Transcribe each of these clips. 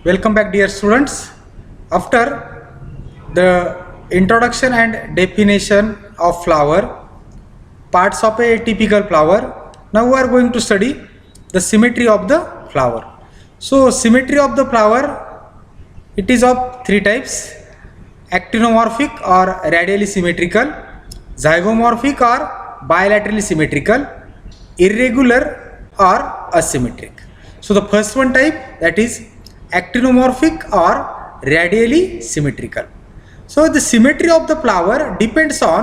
Welcome back, dear students. After the introduction and definition of flower, parts of a typical flower, now we are going to study the symmetry of the flower. So, symmetry of the flower, it is of three types: actinomorphic or radially symmetrical, zygomorphic or bilaterally symmetrical, irregular or asymmetric. So the first one type, that is actinomorphic or radially symmetrical. So the symmetry of the flower depends on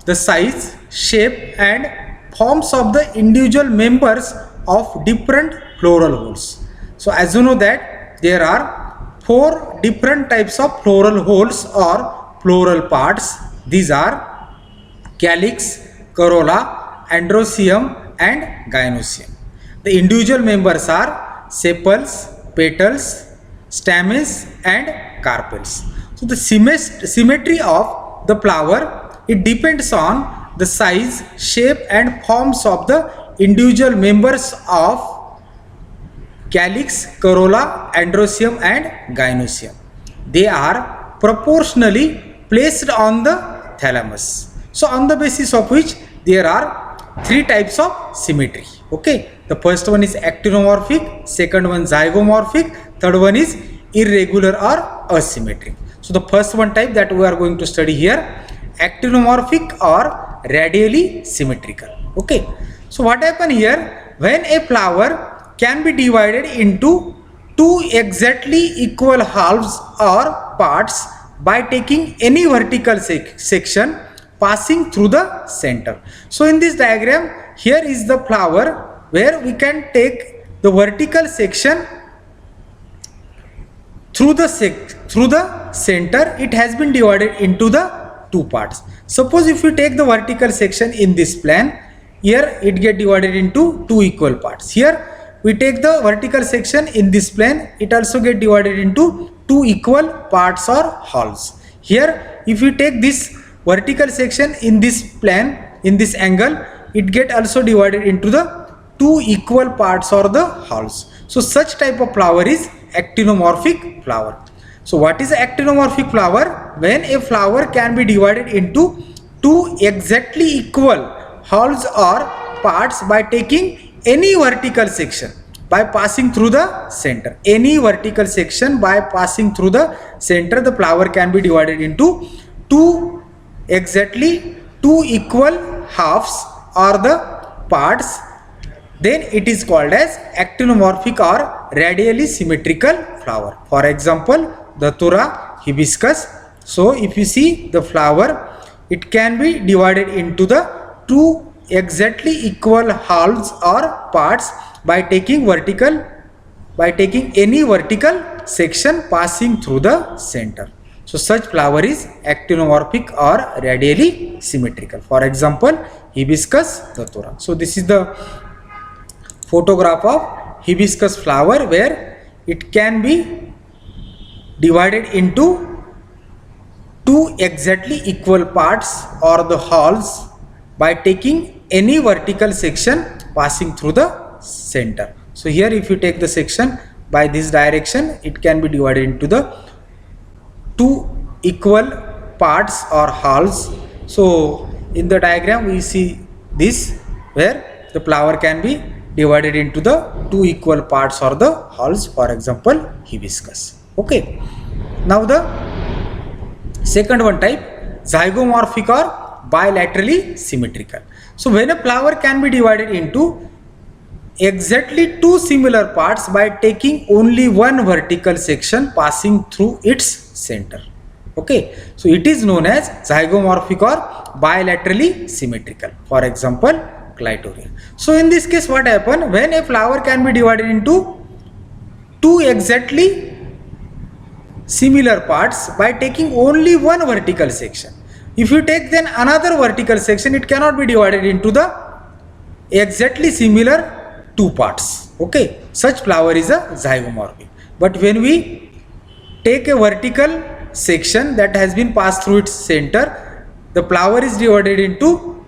the size, shape and forms of the individual members of different floral holes. So as you know that there are four different types of floral holes or floral parts. These are calyx, corolla, androecium and gynoecium. The individual members are sepals, petals, stamens and carpels. So the symmetry of the flower, it depends on the size, shape and forms of the individual members of calyx, corolla, androecium and gynoecium. They are proportionally placed on the thalamus. So on the basis of which there are three types of symmetry. Okay, the first one is actinomorphic, second one zygomorphic, third one is irregular or asymmetric. So the first one type that we are going to study here, actinomorphic or radially symmetrical. Okay, so what happen here, when a flower can be divided into two exactly equal halves or parts by taking any vertical section passing through the center. So in this diagram, here is the flower where we can take the vertical section through the center. It has been divided into the two parts. Suppose if you take the vertical section in this plane, here it get divided into two equal parts. Here we take the vertical section in this plane, it also get divided into two equal parts or halves. Here if you take this vertical section in this plane, in this angle, it get also divided into the two equal parts or the halves. So such type of flower is actinomorphic flower. So what is actinomorphic flower? When a flower can be divided into two exactly equal halves or parts by taking any vertical section by passing through the center. Any vertical section by passing through the center, the flower can be divided into two equal halves or the parts, then it is called as actinomorphic or radially symmetrical flower. For example, datura, hibiscus. So if you see the flower, it can be divided into the two exactly equal halves or parts by taking any vertical section passing through the center. So such flower is actinomorphic or radially symmetrical. For example, hibiscus, datura. So this is the photograph of hibiscus flower where it can be divided into two exactly equal parts or the halves by taking any vertical section passing through the center. So here if you take the section by this direction, it can be divided into the two equal parts or halves. So in the diagram we see this where the flower can be divided into the two equal parts or the halves, for example hibiscus. Okay, now the second one type, zygomorphic or bilaterally symmetrical. So when a flower can be divided into exactly two similar parts by taking only one vertical section passing through its center. Okay, so it is known as zygomorphic or bilaterally symmetrical. For example, clitoria. So in this case, what happen, when a flower can be divided into two exactly similar parts by taking only one vertical section. If you take then another vertical section, it cannot be divided into the exactly similar two parts. Okay, such flower is a zygomorphic. But when we take a vertical section that has been passed through its center, the flower is divided into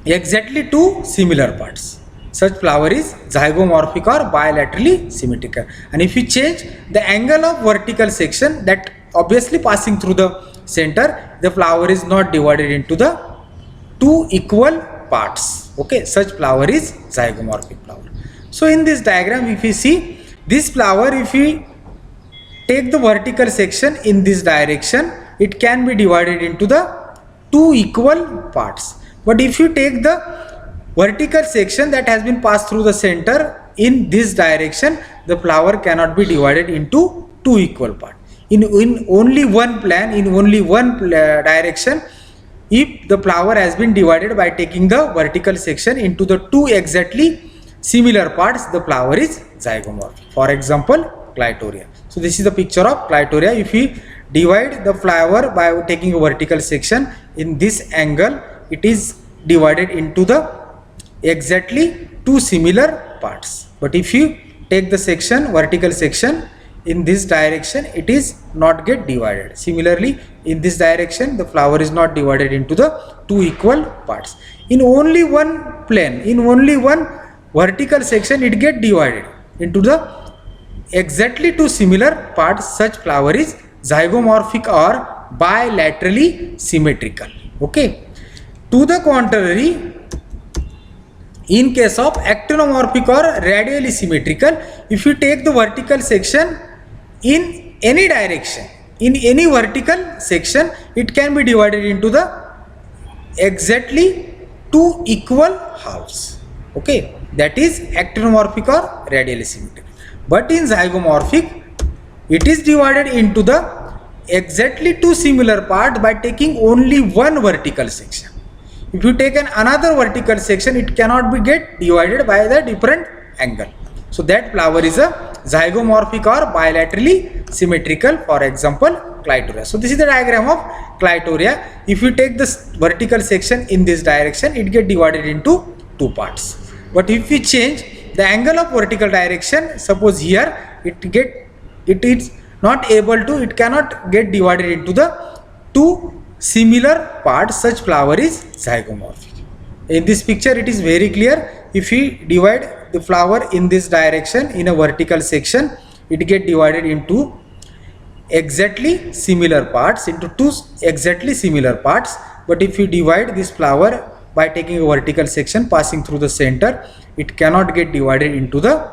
exactly two similar parts. such flower is zygomorphic or bilaterally symmetrical. And if you change the angle of vertical section, that obviously passing through the center, the flower is not divided into the two equal parts. Okay, such flower is zygomorphic flower. So in this diagram, if you see this flower, if we take the vertical section in this direction, it can be divided into the two equal parts. But if you take the vertical section that has been passed through the center in this direction, the flower cannot be divided into two equal parts. In only one plane, in only one direction, if the flower has been divided by taking the vertical section into the two exactly similar parts, the flower is zygomorphic. For example, Clitoria. So this is the picture of Clitoria. If we divide the flower by taking a vertical section in this angle, it is divided into the exactly two similar parts. But if you take the section, vertical section in this direction, it is not get divided. Similarly, in this direction, the flower is not divided into the two equal parts. In only one plane, in only one vertical section, it get divided into the exactly two similar parts. Such flower is zygomorphic or bilaterally symmetrical. Okay. To the contrary, in case of actinomorphic or radially symmetrical, if you take the vertical section in any direction, in any vertical section, it can be divided into the exactly two equal halves. Okay, that is actinomorphic or radially symmetrical. But in zygomorphic, it is divided into the exactly two similar parts by taking only one vertical section. If you take another vertical section, it cannot be get divided by the different angle. So that flower is a zygomorphic or bilaterally symmetrical. For example, Clitoria. So this is the diagram of Clitoria. If you take this vertical section in this direction, it get divided into two parts. But if we change the angle of vertical direction, suppose here it is not able to, it cannot get divided into the two similar parts. Such flower is zygomorphic. In this picture, it is very clear. If we divide the flower in this direction in a vertical section, it get divided into exactly similar parts, into two exactly similar parts. But if you divide this flower by taking a vertical section passing through the center, it cannot get divided into the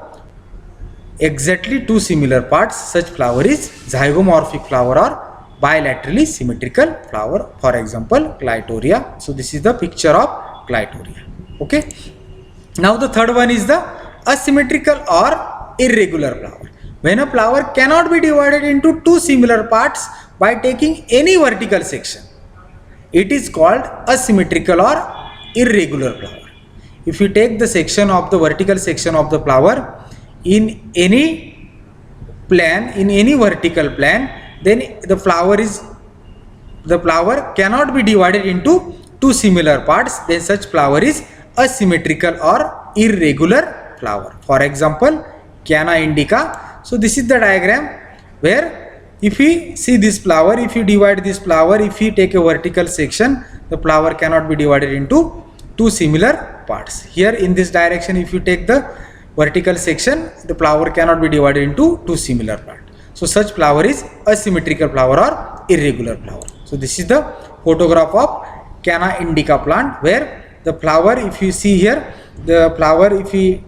exactly two similar parts. Such flower is zygomorphic flower or bilaterally symmetrical flower. For example, Clitoria. So this is the picture of Clitoria. Okay. Now the third one is the asymmetrical or irregular flower. When a flower cannot be divided into two similar parts by taking any vertical section, it is called asymmetrical or irregular flower. If you take the section of the vertical section of the flower in any plane, in any vertical plane, then the flower cannot be divided into two similar parts. Then such flower is asymmetrical or irregular flower. For example, Canna indica. So this is the diagram where if we see this flower, if you divide this flower, if we take a vertical section, the flower cannot be divided into two similar parts. Here in this direction, if you take the vertical section, the flower cannot be divided into two similar parts. So such flower is asymmetrical flower or irregular flower. So this is the photograph of Canna indica plant, where the flower, if you see here, the flower, if we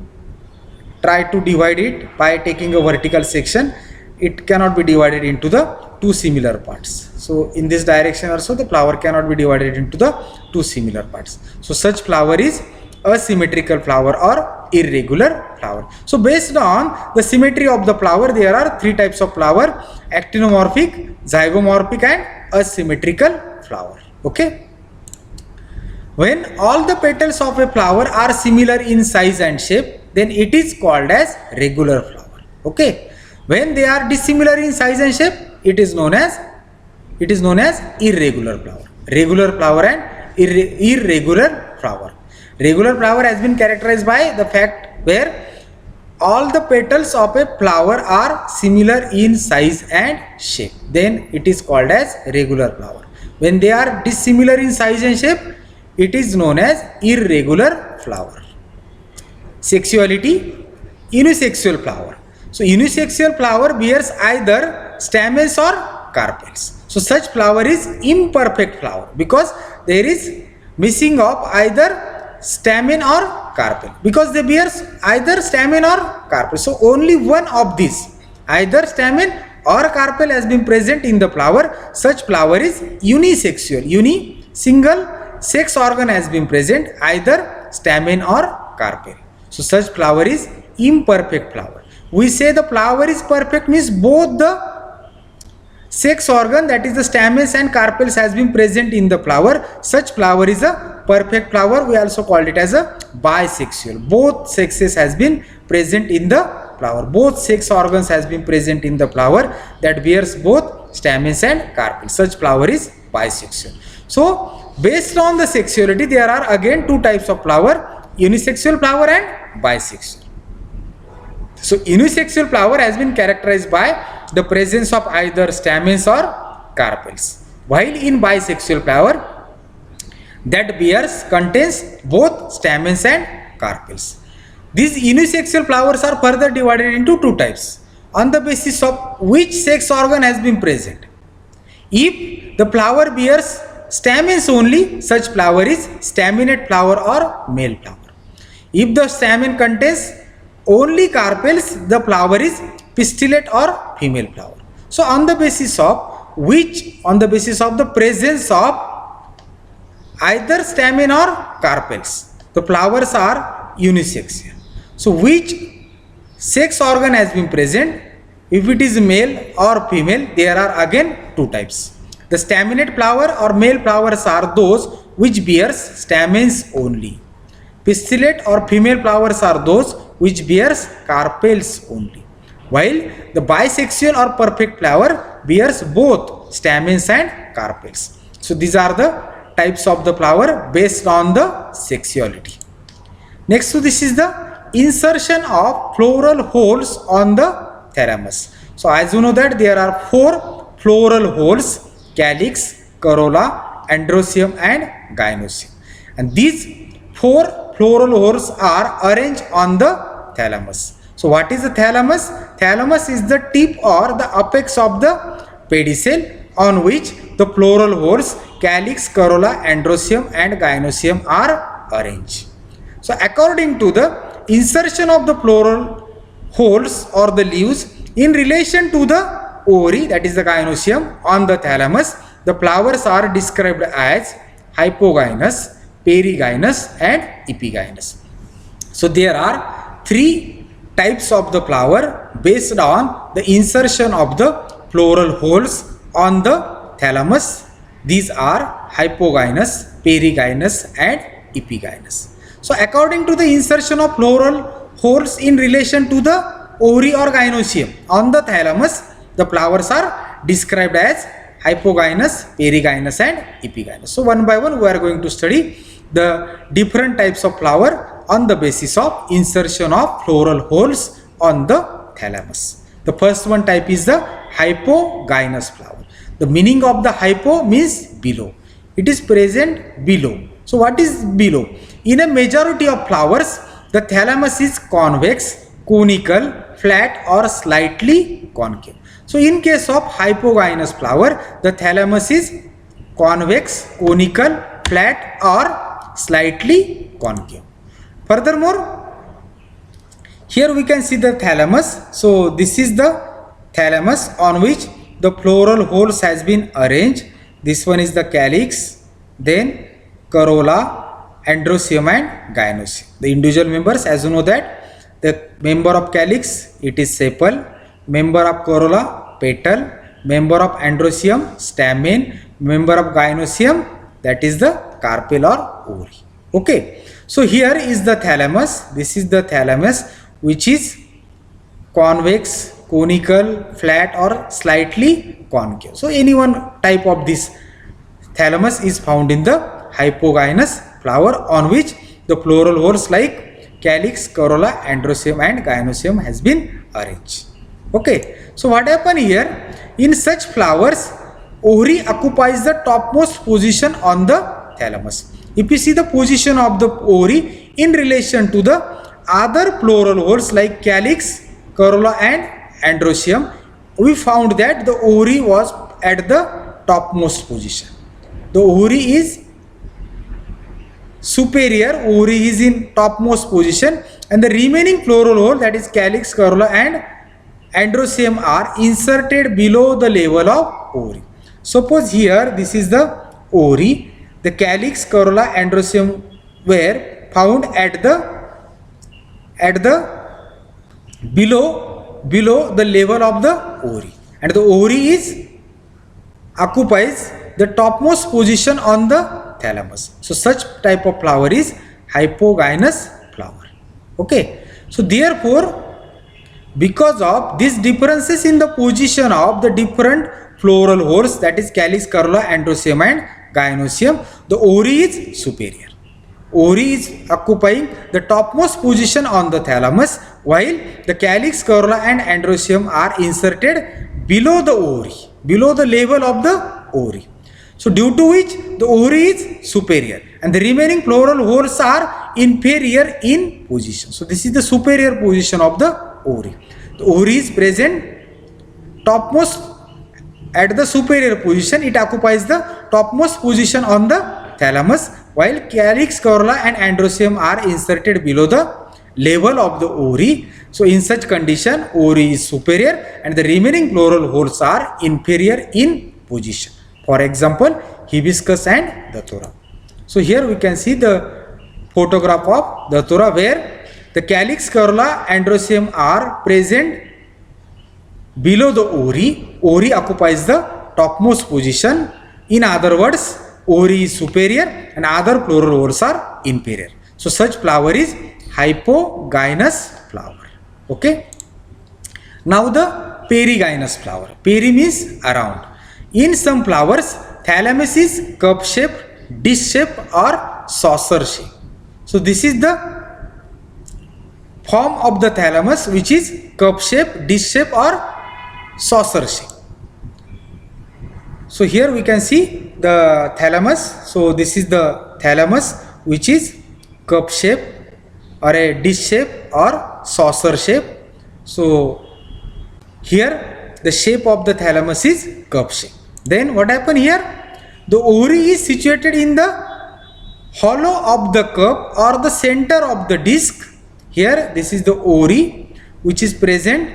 try to divide it by taking a vertical section, it cannot be divided into the two similar parts. So in this direction also, the flower cannot be divided into the two similar parts. So such flower is asymmetrical flower or irregular flower. So based on the symmetry of the flower, there are three types of flower: actinomorphic, zygomorphic and asymmetrical flower. Okay. When all the petals of a flower are similar in size and shape, then it is called as regular flower. Okay. When they are dissimilar in size and shape, it is known as irregular flower. Regular flower and irregular flower. Regular flower has been characterized by the fact where all the petals of a flower are similar in size and shape. Then it is called as regular flower. When they are dissimilar in size and shape, it is known as irregular flower. Sexuality, unisexual flower. So unisexual flower bears either stamens or carpels. So such flower is imperfect flower because there is missing of either stamen or carpel, because they bears either stamen or carpel. So only one of these, either stamen or carpel, has been present in the flower. Such flower is unisexual. Single sex organ has been present, either stamen or carpel. So such flower is imperfect flower. We say the flower is perfect means both the sex organ, that is the stamens and carpels, has been present in the flower. Such flower is a perfect flower. We also called it as a bisexual. Both sexes has been present in the flower. Both sex organs has been present in the flower that bears both stamens and carpels. Such flower is bisexual. So based on the sexuality, there are again two types of flower: unisexual flower and bisexual. So unisexual flower has been characterized by the presence of either stamens or carpels, while in bisexual flower that bears contains both stamens and carpels. These unisexual flowers are further divided into two types on the basis of which sex organ has been present. If the flower bears stamens only, such flower is staminate flower or male flower. If the stamen contains only carpels, the flower is pistillate or female flower. So on the basis of the presence of either stamen or carpels, the flowers are unisexual. So which sex organ has been present? If it is male or female, there are again two types. The staminate flower or male flowers are those which bears stamens only. Pistillate or female flowers are those which bears carpels only, while the bisexual or perfect flower bears both stamens and carpels. So these are the types of the flower based on the sexuality. Next to this is the insertion of floral holes on the thalamus. So as you know that there are four floral holes: calyx, corolla, androecium and gynoecium. And these four floral holes are arranged on the thalamus. So what is the thalamus? Thalamus is the tip or the apex of the pedicel on which the floral holes calyx, corolla, androecium and gynoecium are arranged. So according to the insertion of the floral holes or the leaves in relation to the ovary, that is the gynoecium, on the thalamus, the flowers are described as hypogynous, perigynous and epigynous. So there are three types of the flower based on the insertion of the floral holes on the thalamus. These are hypogynous, perigynous and epigynous. So according to the insertion of floral holes in relation to the ovary or gynoecium on the thalamus, the flowers are described as hypogynous, perigynous and epigynous. So one by one we are going to study the different types of flower on the basis of insertion of floral holes on the thalamus. The first one type is the hypogynous flower. The meaning of the hypo means below. It is present below. So what is below? In a majority of flowers, the thalamus is convex, conical, flat or slightly concave. So in case of hypogynous flower, the thalamus is convex, conical, flat or slightly concave. Furthermore, here we can see the thalamus. So this is the thalamus on which the floral holes has been arranged. This one is the calyx, then corolla, androecium and gynoecium. The individual members, as you know that the member of calyx, it is sepal, member of corolla, petal, member of androecium, stamen, member of gynoecium, that is the carpel or ovary. Okay, so here is the thalamus. This is the thalamus which is convex, conical, flat or slightly concave. So any one type of this thalamus is found in the hypogynous flower on which the floral holes like calyx, corolla, androecium and gynoecium has been arranged. Okay, so what happen here? In such flowers, ovary occupies the topmost position on the thalamus. If you see the position of the ovary in relation to the other pleural holes like calyx, corolla and androecium, we found that the ovary was at the topmost position. The ovary is superior, ovary is in topmost position, and the remaining pleural hole, that is calyx, corolla and androecium, are inserted below the level of ovary. Suppose here this is the ovary, the calyx, corolla, androecium were found at the below the level of the ovary, and the ovary occupies the topmost position on the thalamus. So such type of flower is hypogynous flower. Okay, so therefore, because of these differences in the position of the different pleural holes, that is calyx, corolla, androecium and gynoecium, the ovary is superior. Ovary is occupying the topmost position on the thalamus, while the calyx, corolla and androecium are inserted below the ovary, below the level of the ovary. So due to which the ovary is superior and the remaining pleural holes are inferior in position. So this is the superior position of the ovary. The ovary is present topmost at the superior position. It occupies the topmost position on the thalamus, while calyx, corolla and androecium are inserted below the level of the ovary. So in such condition, ovary is superior and the remaining pleural holes are inferior in position. For example, hibiscus and datura. So here we can see the photograph of datura where the calyx, corolla, androecium are present below the ovary. Ovary occupies the topmost position. In other words, ovary is superior and other pleural holes are inferior. So such flower is hypogynous flower. Okay. Now the perigynous flower. Peri means around. In some flowers, thalamus is cup shaped, dish shaped or saucer shaped. So this is the form of the thalamus, which is cup shaped, dish shaped or saucer shaped. So here we can see the thalamus. So this is the thalamus, which is cup shape or a dish shape or saucer shape. So here the shape of the thalamus is cup shape. Then what happened here? The ovary is situated in the hollow of the cup or the center of the disc. Here this is the ovary, which is present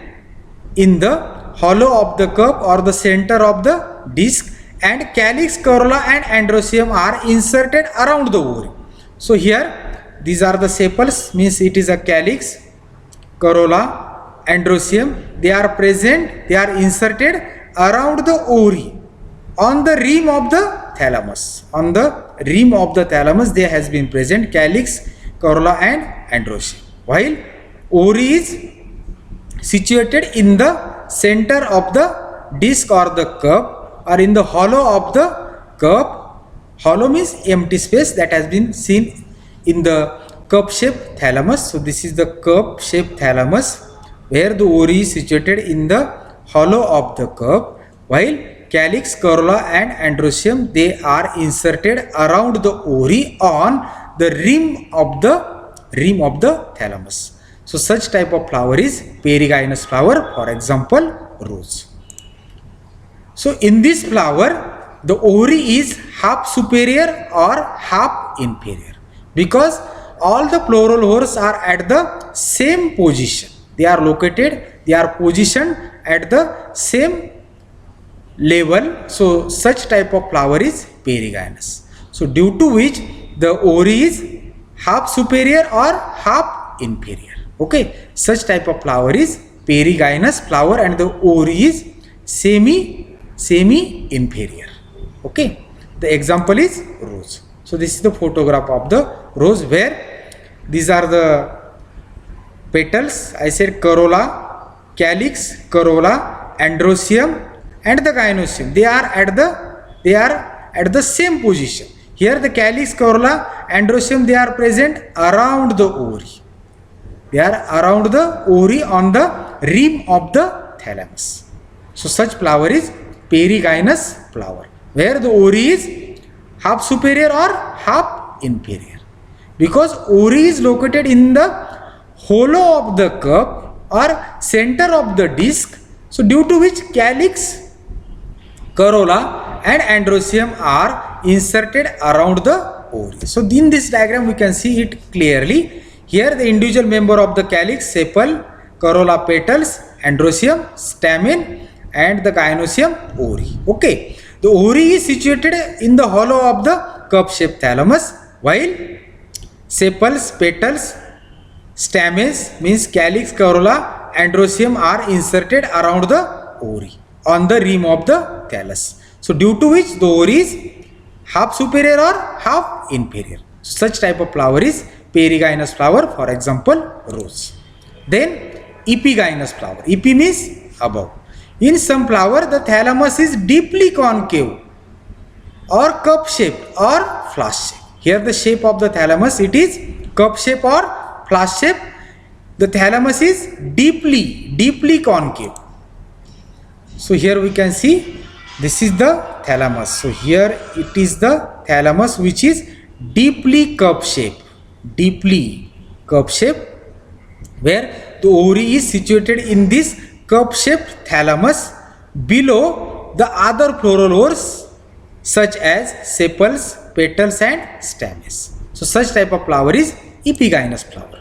in the hollow of the cup or the center of the disc, and calyx, corolla and androecium are inserted around the ovary. So here these are the sepals, means it is a calyx, corolla, androecium. They are present, they are inserted around the ovary on the rim of the thalamus. On the rim of the thalamus there has been present calyx, corolla and androecium, while ovary is situated in the center of the disc or the cup or in the hollow of the cup. Hollow means empty space that has been seen in the cup shaped thalamus. So this is the cup shaped thalamus where the ovary is situated in the hollow of the cup, while calyx, corolla and androecium, they are inserted around the ovary on the rim of the thalamus. So such type of flower is perigynous flower, for example rose. So in this flower the ovary is half superior or half inferior, because all the pleural holes are at the same position. They are positioned at the same level. So such type of flower is perigynous. So due to which the ovary is half superior or half inferior. Okay, such type of flower is perigynous flower and the ovary is semi inferior. Okay, the example is rose. So this is the photograph of the rose where these are the petals. I said corolla, calyx, corolla, androecium and the gynoecium. They are at the same position. Here the calyx, corolla, androecium, they are present around the ovary. They are around the ovary on the rim of the thalamus. So such flower is perigynous flower, where the ovary is half superior or half inferior, because ovary is located in the hollow of the cup or center of the disc, so due to which calyx, corolla and androecium are inserted around the ovary. So in this diagram we can see it clearly. Here the individual member of the calyx, sepal, corolla, petals, androecium, stamen and the gynoecium, ovary. Okay, the ovary is situated in the hollow of the cup shaped thalamus, while sepals, petals, stamens means calyx, corolla, androecium are inserted around the ovary on the rim of the thallus. So due to which the ovary is half superior or half inferior. So such type of flower is perigynous flower, for example rose. Then epigynous flower. Epi means above. In some flower the thalamus is deeply concave or cup shaped or flask shaped. Here the shape of the thalamus, it is cup shape or flask shape. The thalamus is deeply concave. So here we can see this is the thalamus. So here it is the thalamus which is deeply cup shape, where the ovary is situated in this cup shaped thalamus below the other florolores such as sepals, petals and stamens. So such type of flower is epigynous flower.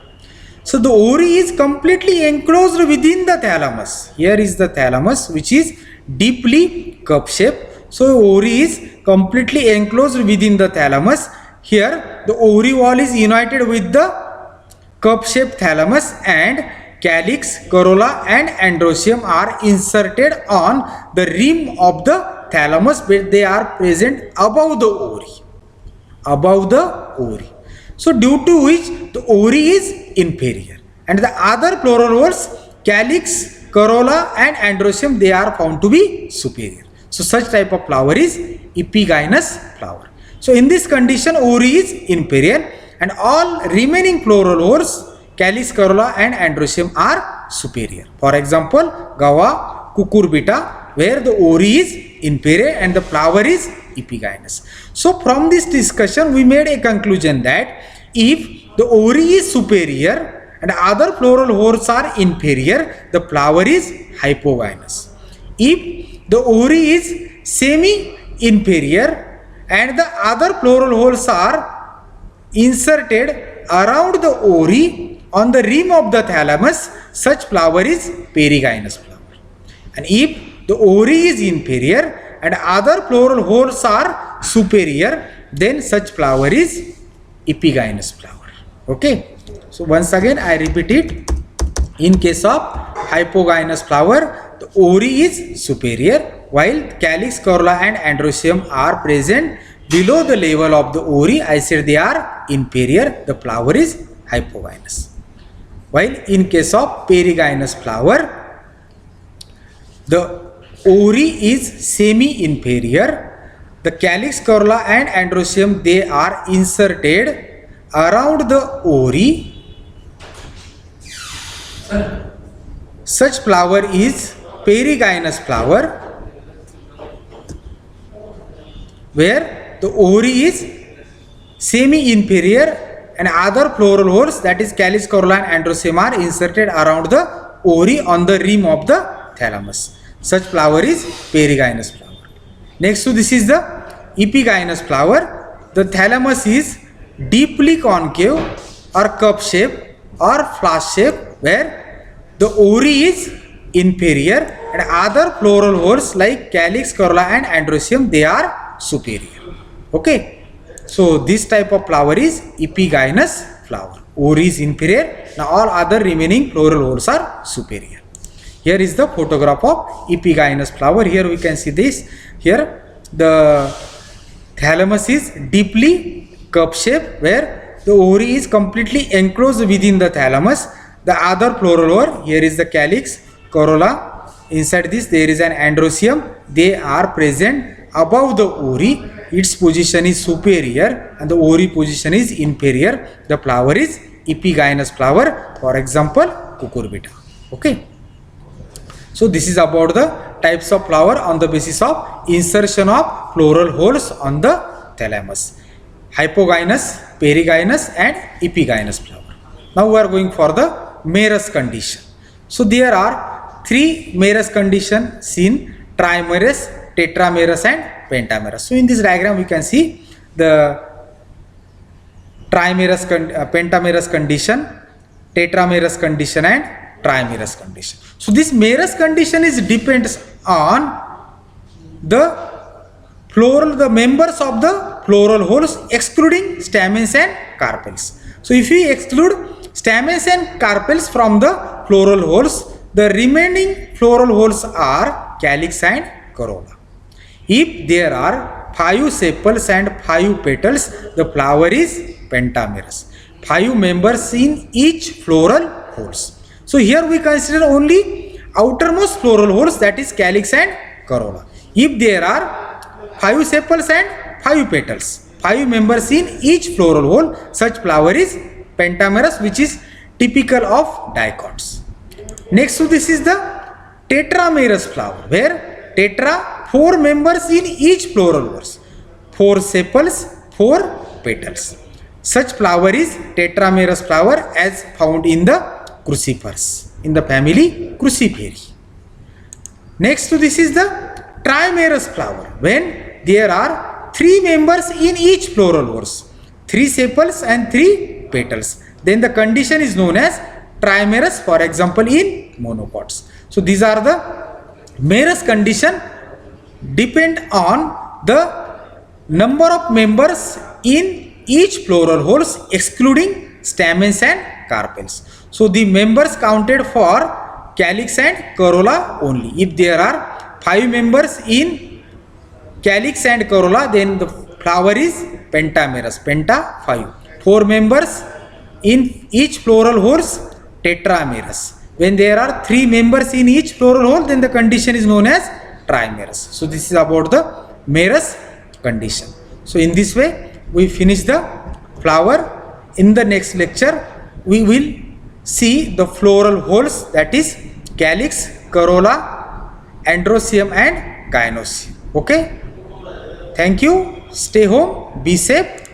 So the ovary is completely enclosed within the thalamus. Here is the thalamus which is deeply cup shaped. So ovary is completely enclosed within the thalamus. Here the ovary wall is united with the cup shaped thalamus and calyx, corolla and androecium are inserted on the rim of the thalamus, but they are present above the ovary. So due to which the ovary is inferior and the other florolores, calyx, corolla and androecium, they are found to be superior. So such type of flower is epigynous flower. So in this condition ovary is inferior and all remaining florolores, calyx, corolla and androecium are superior. For example guava, cucurbita, where the ovary is inferior and the flower is epigynous. So from this discussion we made a conclusion that if the ovary is superior and other floral hores are inferior, the flower is hypogynous. If the ovary is semi-inferior and the other floral holes are inserted around the ovary on the rim of the thalamus, such flower is perigynous flower. And if the ovary is inferior and other floral holes are superior, then such flower is epigynous flower. Okay. So once again I repeat it. In case of hypogynous flower, the ovary is superior while calyx, corolla and androecium are present below the level of the ovary. I said they are inferior. The flower is hypogynous. While in case of perigynous flower, the ovary is semi-inferior. The calyx, corolla and androecium, they are inserted around the ovary. Such flower is perigynous flower, where the ovary is semi-inferior and other floral hores, that is calyx, corolla and androecium, are inserted around the ovary on the rim of the thalamus. Such flower is perigynous flower. Next to this is the epigynous flower. The thalamus is deeply concave or cup shape or flask shape, where the ovary is inferior and other floral hores like calyx, corolla and androecium, they are superior. Okay. So this type of flower is epigynous flower. Ovary is inferior. Now all other remaining floral hores are superior. Here is the photograph of epigynous flower. Here we can see this. Here the thalamus is deeply cup shape, where the ovary is completely enclosed within the thalamus. The other floral hore, here is the calyx, corolla. Inside this there is an androecium. They are present above the ovary. Its position is superior and the ovary position is inferior. The flower is epigynous flower. For example, cucurbita. Okay. So this is about the types of flower on the basis of insertion of floral holes on the thalamus. Hypogynous, perigynous and epigynous flower. Now we are going for the Meres condition. So there are three Meres condition seen: trimerous, tetramerous and pentamerous. So in this diagram we can see the pentamerous condition, tetramerous condition and trimerous condition. So this Meres condition is depends on the members of the floral holes excluding stamens and carpels. So if we exclude stamens and carpels from the floral holes, the remaining floral holes are calyx and corolla. If there are 5 sepals and 5 petals, the flower is pentamerous. 5 members in each floral holes. So here we consider only outermost floral holes, that is calyx and corolla. If there are 5 sepals and 5 petals, 5 members in each floral hole, such flower is pentamerous, which is typical of dicots. Next to this is the tetramerous flower, where tetra, 4 members in each floral holes, 4 sepals, 4 petals. Such flower is tetramerous flower as found in the crucifers, in the family Cruciferae. Next to this is the trimerous flower, when there are 3 members in each floral holes, 3 sepals and 3 petals. Then the condition is known as trimerous, for example in monocots. So these are the Meres condition, depend on the number of members in each floral holes excluding stamens and carpels. So the members counted for calyx and corolla only. If there are 5 members in calyx and corolla, then the flower is pentamerous, penta 5. 4 members in each floral holes, tetramerous. When there are 3 members in each floral hole, then the condition is known as trimerous. So this is about the Meres condition. So in this way we finish the flower. In the next lecture we will see the floral holes, that is calyx, corolla, androecium and gynoecium. Okay, thank you. Stay home, be safe.